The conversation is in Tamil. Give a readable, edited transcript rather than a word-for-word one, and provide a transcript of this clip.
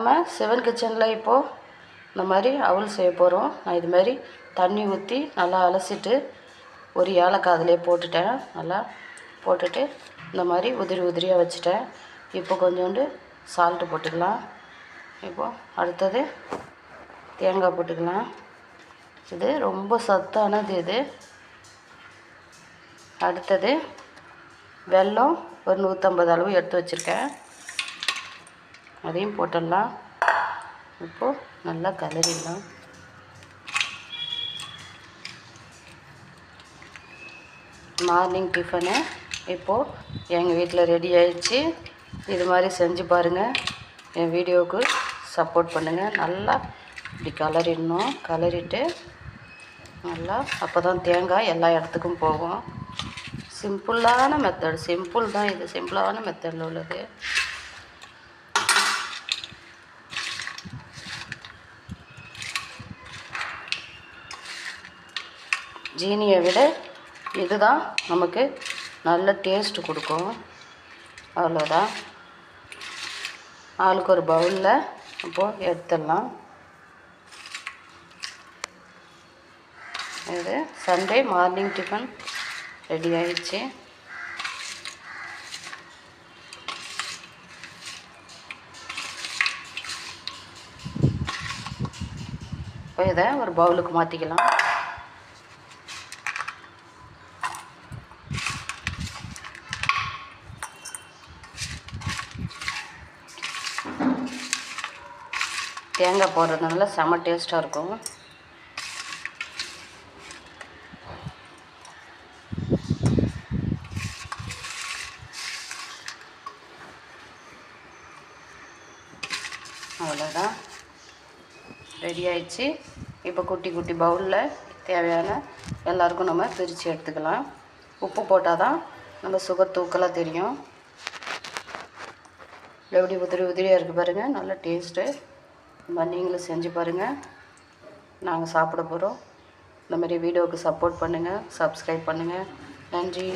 நம்ம சிவன் கிச்சனில் இப்போது இந்த மாதிரி அவல் செய்ய போகிறோம். நான் இது மாதிரி தண்ணி ஊற்றி நல்லா அலசிட்டு ஒரு ஏலக்காய் அதிலே போட்டுட்டேன். நல்லா போட்டுட்டு இந்த மாதிரி உதிரி உதிரியாக வச்சுட்டேன். இப்போ கொஞ்சோண்டு சால்ட்டு போட்டுக்கலாம். இப்போது அடுத்தது தேங்காய் போட்டுக்கலாம். இது ரொம்ப சத்தானது இது. அடுத்தது வெல்லம் ஒரு 150 அளவு எடுத்து வச்சுருக்கேன். அதையும் போட்டுடலாம். இப்போது நல்லா கிளறிடலாம். மார்னிங் டிஃபனு இப்போது எங்கள் வீட்டில் ரெடி ஆயிடுச்சு. இது மாதிரி செஞ்சு பாருங்கள். என் வீடியோவுக்கு சப்போர்ட் பண்ணுங்கள். நல்லா இப்படி கிளறிடணும். கிளறிட்டு நல்லா அப்போ தான் தேங்காய் எல்லா இடத்துக்கும் போகும். சிம்பிளான மெத்தட், சிம்பிள் தான் இது, சிம்பிளான மெத்தடில் உள்ளது. ஜீனியை விட இதுதான் நமக்கு நல்ல டேஸ்ட்டு கொடுக்கும். அவ்வளோதான். ஆளுக்கு ஒரு பவுலில் இப்போது எடுத்துடலாம். இது சண்டே மார்னிங் டிஃபன் ரெடி ஆயிடுச்சு. இப்போ இதை ஒரு பவுலுக்கு மாற்றிக்கலாம். தேங்காய் போடுறதுனால செம்ம டேஸ்ட்டாக இருக்கும். அவ்வளோதான், ரெடி ஆயிடுச்சு. இப்போ குட்டி குட்டி பவுலில் தேவையான எல்லாருக்கும் நம்ம பிரித்து எடுத்துக்கலாம். உப்பு போட்டால் தான் நம்ம சுகர் தூக்கலாக தெரியும். எப்படி உதிரி உதிரியாக இருக்குது பாருங்கள், நல்ல டேஸ்ட்டு. நீங்களும் செஞ்சு பாருங்கள். நாங்கள் சாப்பிட போகிறோம். இந்த மாதிரி வீடியோவுக்கு சப்போர்ட் பண்ணுங்கள், சப்ஸ்கிரைப் பண்ணுங்கள். நன்றி.